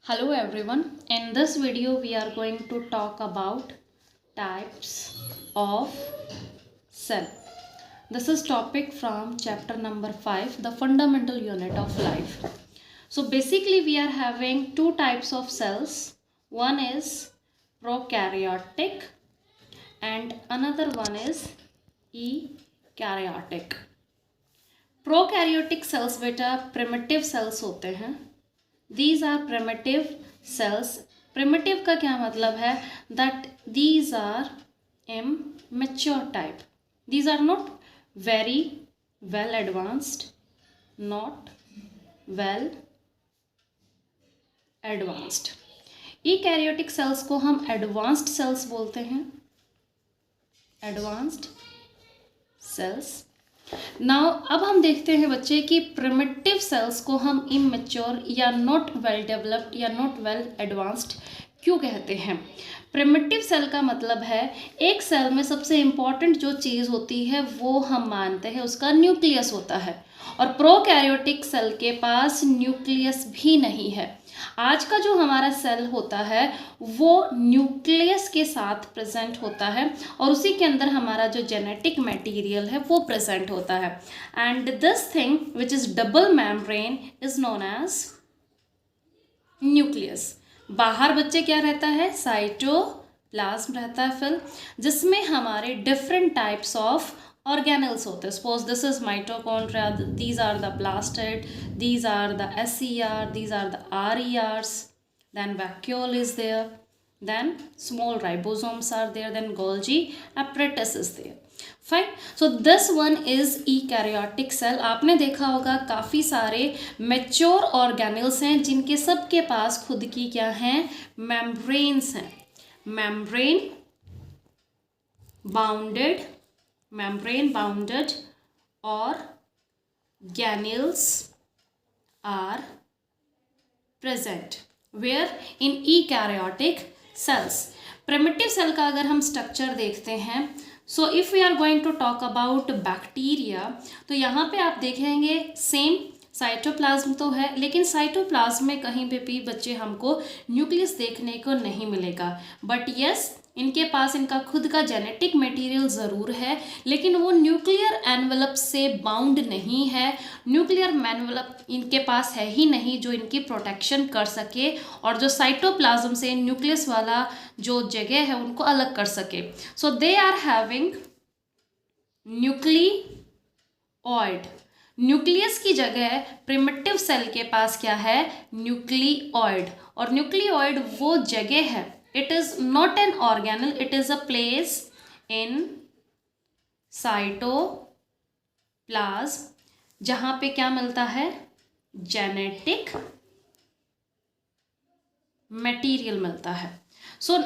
Hello everyone. In this video we are going to talk about types of cell. This is topic from chapter number 5, the fundamental unit of life. So basically we are having two types of cells. One is prokaryotic and another one is eukaryotic. Prokaryotic cells बेटा primitive sales होते हैं. These are primitive cells. Primitive का क्या मतलब है? That these are immature type. These are not very well advanced. Not well advanced. Eukaryotic cells को हम advanced cells बोलते हैं. Advanced cells. नाउ अब हम देखते हैं बच्चे कि प्रिमिटिव सेल्स को हम इमेच्योर या नॉट वेल डेवलप्ड या नॉट वेल एडवांस्ड क्यों कहते हैं. प्रिमिटिव सेल का मतलब है एक सेल में सबसे इम्पॉर्टेंट जो चीज़ होती है वो हम मानते हैं उसका न्यूक्लियस होता है, और प्रोकैरियोटिक सेल के पास न्यूक्लियस भी नहीं है. आज का जो हमारा सेल होता है वो न्यूक्लियस के साथ प्रेजेंट होता है और उसी के अंदर हमारा जो जेनेटिक मटेरियल है वो प्रेजेंट होता है. And this thing which is double membrane is known as nucleus. बाहर बच्चे क्या रहता है? साइटोप्लाज्म रहता है फिल, जिसमें हमारे डिफरेंट टाइप्स ऑफ ऑर्गेनल्स होते हैं. Suppose this is mitochondria, these are the plastid, these are the SER, these are the RERs, then vacuole is there, then small ribosomes are there, then Golgi apparatus is there. Fine. So this one is eukaryotic cell. आपने देखा होगा काफ़ी सारे mature organelles हैं जिनके सबके पास खुद की क्या हैं? membranes हैं. membrane bounded organelles are present where in eukaryotic cells. primitive cell का अगर हम स्ट्रक्चर देखते हैं, so if we are going to talk about bacteria, तो यहाँ पे आप देखेंगे सेम साइटोप्लाज्म तो है, लेकिन साइटोप्लाज्म में कहीं पे भी बच्चे हमको न्यूक्लियस देखने को नहीं मिलेगा. बट यस, इनके पास इनका खुद का जेनेटिक मटेरियल ज़रूर है, लेकिन वो न्यूक्लियर एनवेलप से बाउंड नहीं है. न्यूक्लियर एनवेलप इनके पास है ही नहीं जो इनकी प्रोटेक्शन कर सके और जो साइटोप्लाज्म से न्यूक्लियस वाला जो जगह है उनको अलग कर सके. So they are having nucleoid. Nucleus की जगह प्रिमिटिव सेल के पास क्या है? न्यूक्लियोइड. और न्यूक्लियोइड वो जगह है, it is not an organelle, it is a place in cytoplasm जहाँ पे क्या मिलता है? जेनेटिक मटेरियल मिलता है. So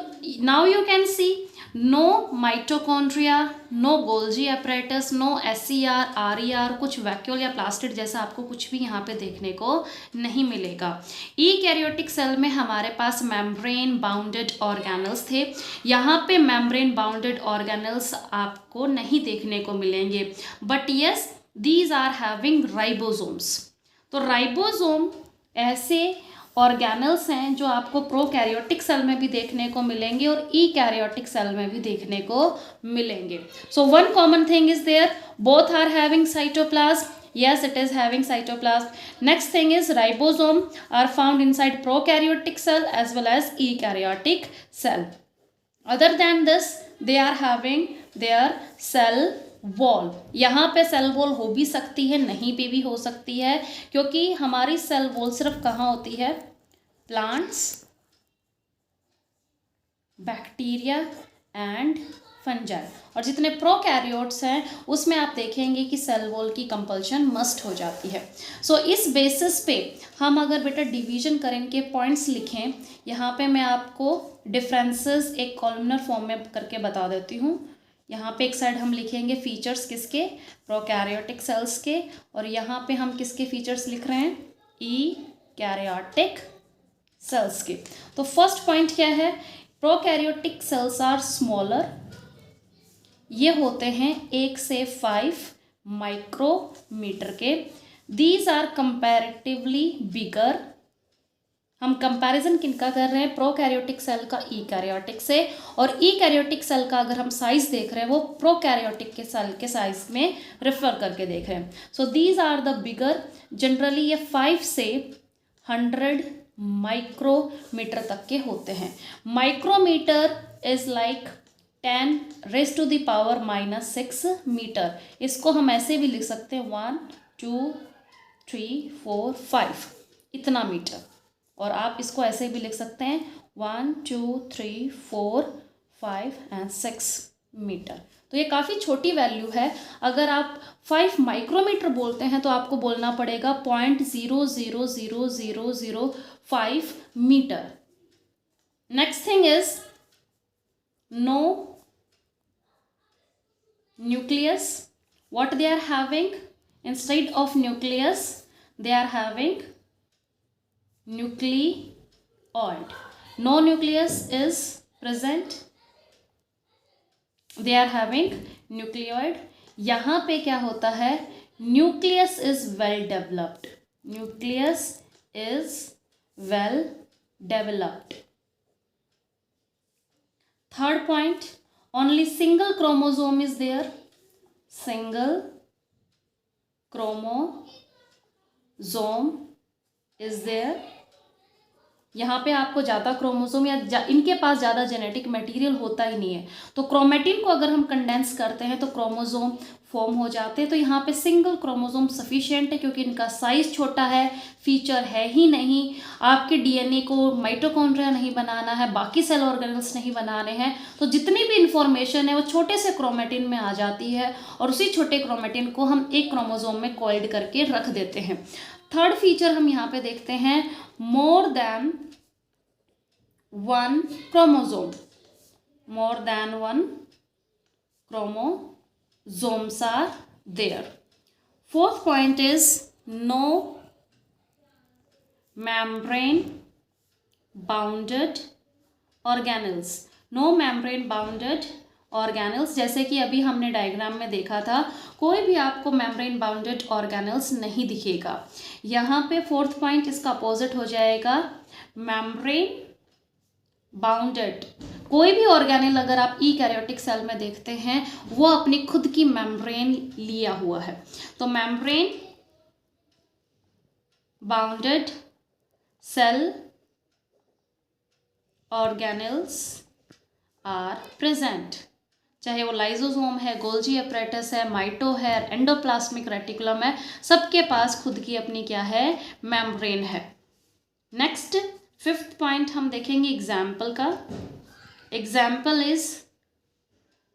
now you can see no mitochondria, no Golgi apparatus, no SER, RER, कुछ वैक्यूल या प्लास्टिड जैसा आपको कुछ भी यहाँ पे देखने को नहीं मिलेगा. यूकैरियोटिक सेल में हमारे पास मेम्ब्रेन बाउंडेड ऑर्गेनल्स थे. यहाँ पे मेम्ब्रेन बाउंडेड ऑर्गेनल्स आपको नहीं देखने को मिलेंगे. But yes, these are having ribosomes. तो राइबोसोम ऐसे ऑर्गेनल्स हैं जो आपको प्रोकैरियोटिक सेल में भी देखने को मिलेंगे और यूकैरियोटिक सेल में भी देखने को मिलेंगे. So one common thing is there, both are having cytoplasm. Yes, it is having cytoplasm. Next thing is ribosome are found inside prokaryotic cell as well as eukaryotic cell. Other than this, they are having their cell wall. यहाँ पे cell wall हो भी सकती है, नहीं पे भी हो सकती है, क्योंकि हमारी सेल वॉल सिर्फ कहाँ होती है? Plants, bacteria and fungi. और जितने प्रोकैरियोट्स हैं उसमें आप देखेंगे कि सेल वॉल की कंपल्शन मस्ट हो जाती है. सो इस बेसिस पे हम अगर बेटा डिवीजन करें के पॉइंट्स लिखें, यहाँ पे मैं आपको डिफरेंसेस एक कॉलमनर फॉर्म में करके बता देती हूँ. यहाँ पे एक साइड हम लिखेंगे फीचर्स किसके? प्रोकैरियोटिक सेल्स के. और यहाँ पे हम किसके फीचर्स लिख रहे हैं? यूकैरियोटिक सेल्स के. तो फर्स्ट पॉइंट क्या है? Prokaryotic cells are smaller. ये होते हैं 1 से 5 माइक्रोमीटर के. दीज आर कंपैरेटिवली बिगर हम कंपैरिजन किनका कर रहे हैं, प्रोकैरियोटिक सेल का ईकैरियोटिक से, और ईकैरियोटिक सेल का अगर हम साइज देख रहे हैं वो प्रोकैरियोटिक के सेल के साइज में रेफर करके देख रहे हैं. So these are the bigger, generally ये 5 से 100 माइक्रोमीटर तक के होते हैं. Micrometer is like 10⁻⁻⁻6 meter. इसको हम ऐसे भी लिख सकते हैं 1 2 3 4 5 इतना मीटर, और आप इसको ऐसे भी लिख सकते हैं 1 2 3 4 5 एंड 6 मीटर. तो ये काफ़ी छोटी वैल्यू है. अगर आप 5 माइक्रोमीटर बोलते हैं तो आपको बोलना पड़ेगा 0.00005 meter. Next thing is no nucleus. What they are having? Instead of nucleus they are having nucleoid. No nucleus is present, they are having nucleoid. यहाँ पे क्या होता है, nucleus is well developed. Nucleus is well developed. Third point, only single chromosome is there. Single chromosome is there. यहाँ पे आपको ज़्यादा chromosome या इनके पास ज़्यादा जेनेटिक मटेरियल होता ही नहीं है. तो क्रोमेटिन को अगर हम कंडेंस करते हैं तो क्रोमोसोम फॉर्म हो जाते हैं. तो यहाँ पे सिंगल क्रोमोसोम सफिशिएंट है क्योंकि इनका साइज छोटा है, फीचर है ही नहीं. आपके डीएनए को माइटोकॉन्ड्रिया नहीं बनाना है, बाकी सेल ऑर्गेनल्स नहीं बनाने हैं. तो जितनी भी इंफॉर्मेशन है वो छोटे से क्रोमेटिन में आ जाती है और उसी छोटे क्रोमेटिन को हम एक क्रोमोसोम में कॉइल्ड करके रख देते हैं. थर्ड फीचर हम यहाँ पे देखते हैं, more than one chromosome. More than one chromosomes are there. Fourth point is no membrane bounded organelles. No membrane bounded organelles, जैसे कि अभी हमने डायग्राम में देखा था, कोई भी आपको मेम्ब्रेन बाउंडेड ऑर्गेनल्स नहीं दिखेगा. यहाँ पे फोर्थ पॉइंट इसका अपोजिट हो जाएगा, मेम्ब्रेन बाउंडेड. कोई भी ऑर्गेनेल अगर आप ईकैरियोटिक सेल में देखते हैं वो अपनी खुद की मेम्ब्रेन लिया हुआ है. तो membrane bounded cell organelles are present. चाहे वो लाइजोसोम है, गोल्जी अपरेटस है, माइटो है, एंडोप्लाज्मिक रेटिकुलम है, सबके पास खुद की अपनी क्या है, मेम्ब्रेन है. नेक्स्ट फिफ्थ पॉइंट हम देखेंगे एग्जाम्पल का. एग्जाम्पल इज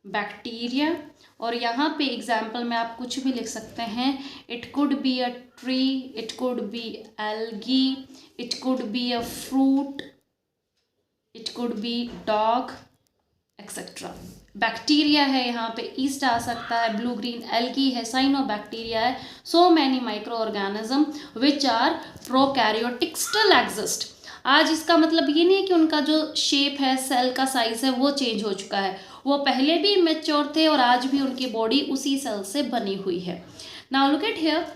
बैक्टीरिया, और यहाँ पे एग्जाम्पल में आप कुछ भी लिख सकते हैं. It could be a tree, it could be algae, it could be a fruit, it could be dog etcetera. Bacteria है, यहाँ पे ईस्ट आ सकता है, ब्लू ग्रीन एल्गी है, साइनोबैक्टीरिया है. So many microorganism which are prokaryotic still exist. आज इसका मतलब ये नहीं है कि उनका जो शेप है, सेल का साइज है वो चेंज हो चुका है. वो पहले भी मैच्योर थे और आज भी उनकी बॉडी उसी सेल से बनी हुई है. Now look at here,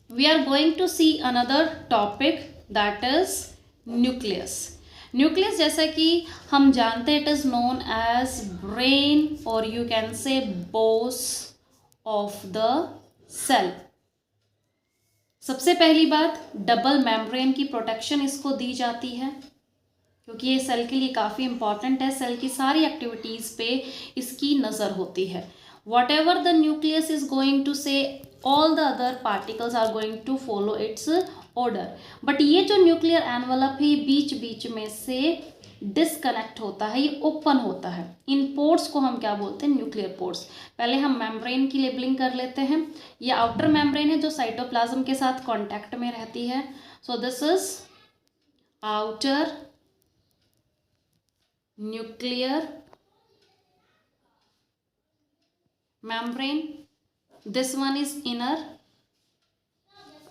we are going to see another topic that is nucleus. Nucleus जैसा कि हम जानते हैं, it is known as brain और you can say boss of the cell. सबसे पहली बात, डबल मेम्ब्रेन की प्रोटेक्शन इसको दी जाती है क्योंकि ये सेल के लिए काफ़ी इंपॉर्टेंट है. सेल की सारी एक्टिविटीज़ पे इसकी नज़र होती है. Whatever the nucleus is going to say, all the other particles are going to follow its order. But ये जो न्यूक्लियर एनवलप है बीच बीच में से डिसकनेक्ट होता है, ये ओपन होता है. इन पोर्ट्स को हम क्या बोलते हैं, न्यूक्लियर पोर्ट्स. पहले हम मेम्ब्रेन की लेबलिंग कर लेते हैं. ये आउटर मेम्ब्रेन है जो साइटोप्लाज्म के साथ कांटेक्ट में रहती है. So this is outer nuclear membrane. This one is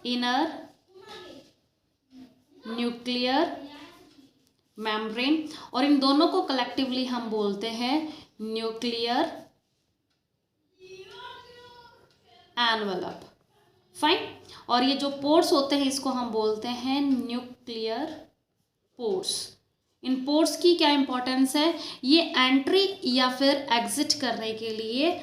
inner nuclear membrane, और इन दोनों को कलेक्टिवली हम बोलते हैं न्यूक्लियर एनवलप. फाइन. और ये जो पोर्स होते हैं इसको हम बोलते हैं न्यूक्लियर पोर्स। इन पोर्स की क्या इंपॉर्टेंस है, ये एंट्री या फिर एग्जिट करने के लिए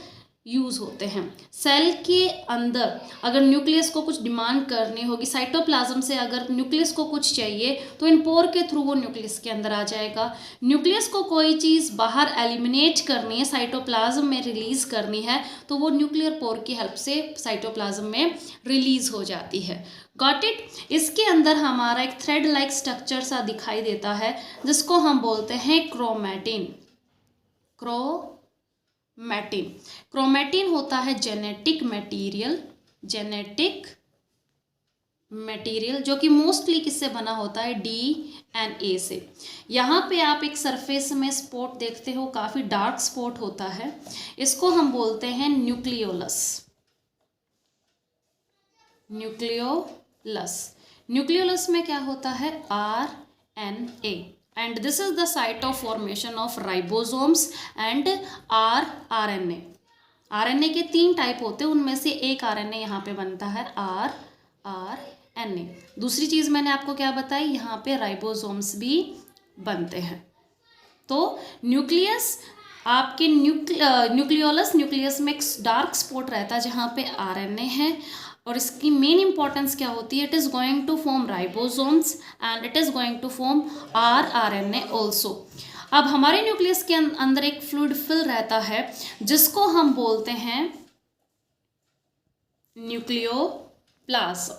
यूज़ होते हैं। सेल के अंदर अगर न्यूक्लियस को कुछ डिमांड करनी होगी, साइटोप्लाज्म से अगर न्यूक्लियस को कुछ चाहिए तो इन पोर के थ्रू वो न्यूक्लियस के अंदर आ जाएगा। न्यूक्लियस को कोई चीज़ बाहर एलिमिनेट करनी है, साइटोप्लाज्म में रिलीज़ करनी है, तो वो न्यूक्लियर पोर की हेल्प से साइटोप्लाज्म में रिलीज़ हो जाती है। Got it. इसके अंदर हमारा एक थ्रेड लाइक स्ट्रक्चर सा दिखाई देता है जिसको हम बोलते हैं क्रोमैटिन। क्रोमैटिन होता है जेनेटिक मटेरियल जो कि मोस्टली किससे बना होता है, DNA से। यहाँ पे आप एक सरफेस में स्पॉट देखते हो, काफ़ी डार्क स्पॉट होता है, इसको हम बोलते हैं न्यूक्लियोलस में क्या होता है, RNA, and this is the site of formation of ribosomes and rRNA। RNA के 3 टाइप होते हैं, उनमें से एक RNA यहाँ पे बनता है rRNA। दूसरी चीज़ मैंने आपको क्या बताई, यहाँ पे राइबोसोम्स भी बनते हैं। तो न्यूक्लियस आपके न्यूक्लियस में एक डार्क स्पॉट रहता है जहाँ पे RNA है, और इसकी मेन इंपॉर्टेंस क्या होती है, it is going to form ribosomes and it is going to form rRNA also. अब हमारे न्यूक्लियस के अंदर एक फ्लूइड फिल रहता है जिसको हम बोलते हैं न्यूक्लियोप्लाज्म।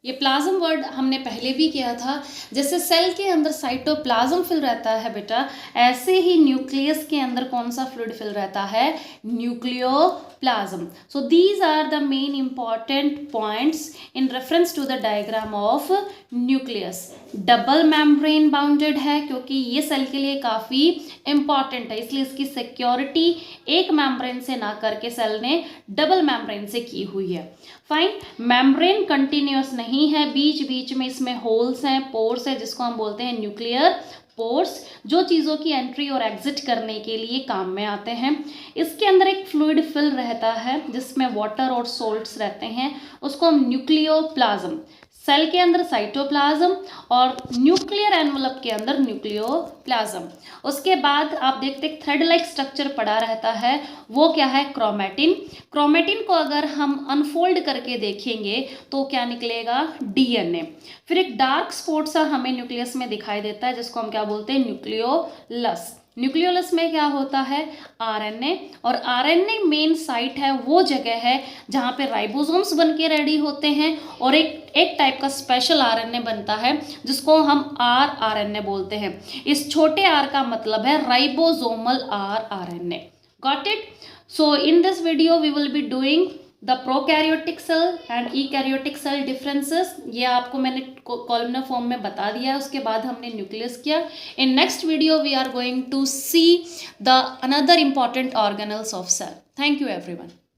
ये प्लाज्म वर्ड हमने पहले भी किया था। जैसे सेल के अंदर साइटोप्लाज्म फिल रहता है बेटा, ऐसे ही न्यूक्लियस के अंदर कौन सा फ्लूइड फिल रहता है, nucleoplasm. So these are the main important points in reference to the diagram of nucleus. Double membrane bounded है क्योंकि ये सेल के लिए काफ़ी इंपॉर्टेंट है, इसलिए इसकी सिक्योरिटी एक मेम्ब्रेन से ना करके सेल ने डबल मेम्ब्रेन से की हुई है। फाइन। मेम्ब्रेन कंटिन्यूस नहीं है, बीच बीच में इसमें होल्स हैं, पोर्स है, जिसको हम बोलते हैं न्यूक्लियर पोर्स, जो चीज़ों की एंट्री और एग्जिट करने के लिए काम में आते हैं। इसके अंदर एक फ्लूइड फिल रहता है जिसमें वाटर और सोल्ट्स रहते हैं, उसको हम न्यूक्लियोप्लाज्म। सेल के अंदर साइटोप्लाज्म और न्यूक्लियर एनवलप के अंदर न्यूक्लियोप्लाज्म। उसके बाद आप देखते हैं थ्रेड लाइक स्ट्रक्चर पड़ा रहता है, वो क्या है, क्रोमैटिन। क्रोमैटिन को अगर हम अनफोल्ड करके देखेंगे तो क्या निकलेगा, DNA। फिर एक डार्क स्पॉट सा हमें न्यूक्लियस में दिखाई देता है जिसको हम क्या बोलते हैं, न्यूक्लियोलस में क्या होता है, RNA। और RNA मेन साइट है, वो जगह है जहाँ पे राइबोसोम्स बन के रेडी होते हैं, और एक टाइप का स्पेशल RNA बनता है जिसको हम rRNA बोलते हैं। इस छोटे r का मतलब है ribosomal rRNA। Got it. So in this video we will be doing the prokaryotic cell and eukaryotic cell differences. ये आपको मैंने कॉलमनर फॉर्म में बता दिया है, उसके बाद हमने न्यूक्लियस किया। In next video we are going to see the another important organelles of cell. Thank you everyone.